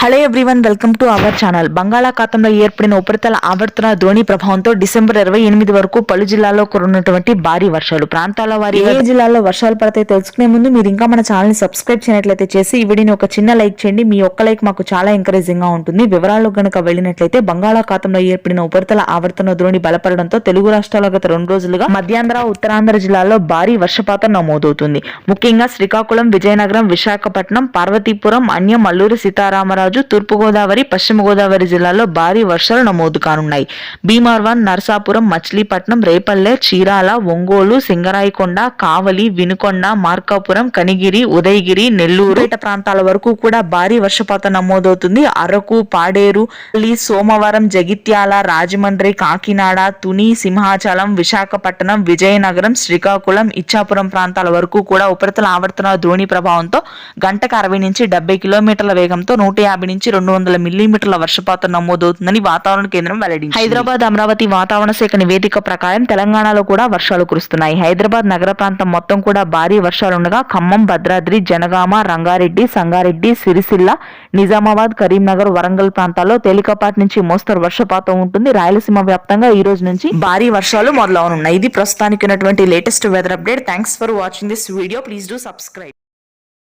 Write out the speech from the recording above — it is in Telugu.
Hello everyone, welcome to our channel. బంగాళాఖాతంలో ఏర్పడిన ఉపరితల ఆవర్తన ద్రోణి ప్రభావంతో డిసెంబర్ 28 వరకు పలు జిల్లాల్లో కురున్నటువంటి భారీ వర్షాలు. ప్రాంతాల వారి ఏ జిల్లాల్లో వర్షాలు పడతాయి తెలుసుకునే ముందు మీరు ఇంకా మన ఛానల్ ని సబ్స్క్రైబ్ చేయనట్లయితే చేసి ఈ వీడియోని ఒక చిన్న లైక్ చేయండి. మీ ఒక్క లైక్ మాకు చాలా ఎంకరేజింగ్ గా ఉంటుంది. వివరాల్లో గనుక వెళ్ళినట్లయితే బంగాళాఖాతంలో ఏర్పడిన ఉపరితల ఆవర్తన ద్రోణి బలపడడంతో తెలుగు రాష్ట్రాల్లో గత 2 రోజులుగా మధ్యాంధ్ర, ఉత్తరాంధ్ర జిల్లాల్లో భారీ వర్షపాతం నమోదవుతుంది. ముఖ్యంగా శ్రీకాకుళం, విజయనగరం, విశాఖపట్నం, పార్వతీపురం, అన్యం, అల్లూరి సీతారామరాజు, తూర్పుగోదావరి, పశ్చిమ గోదావరి జిల్లాల్లో భారీ వర్షాలు నమోదు కానున్నాయి. భీమవరం, నరసాపురం, మచిలీపట్నం, రేపల్లె, చీరాల, ఒంగోలు, సింగరాయకొండ, కావలి, వినుకొండ, మార్కాపురం, కనిగిరి, ఉదయగిరి, నెల్లూరు ప్రాంతాల వరకు కూడా భారీ వర్షపాతం నమోదవుతుంది. అరకు, పాడేరు, సోమవారం, జగిత్యాల, రాజమండ్రి, కాకినాడ, తుని, సింహాచలం, విశాఖపట్నం, విజయనగరం, శ్రీకాకుళం, ఇచ్చాపురం ప్రాంతాల వరకు కూడా ఉపరితల ఆవర్తన ద్రోణి ప్రభావంతో గంటకు 60 నుంచి 70 కిలోమీటర్ల వేగంతో 150 నుంచి 200 మిల్లీమీటర్ల వర్షపాతం నమోదవుతుందని వాతావరణ కేంద్రం వెల్లడించింది. హైదరాబాద్, అమరావతి వాతావరణ శాఖ నివేదిక ప్రకారం తెలంగాణలో కూడా వర్షాలు కురుస్తున్నాయి. హైదరాబాద్ నగర ప్రాంతం మొత్తం కూడా భారీ వర్షాలుండగా ఖమ్మం, భద్రాద్రి, జనగామ, రంగారెడ్డి, సంగారెడ్డి, సిరిసిల్ల, నిజామాబాద్, కరీంనగర్, వరంగల్ ప్రాంతాల్లో తేలికపాటి నుంచి మోస్తరు వర్షపాతం ఉంటుంది. రాయలసీమ వ్యాప్తంగా ఈ రోజు నుంచి భారీ వర్షాలు మొదలవనున్నాయి. ఇది ప్రస్తుతానికి ఉన్నటువంటి latest weather update. Thanks for watching this video. Please do subscribe.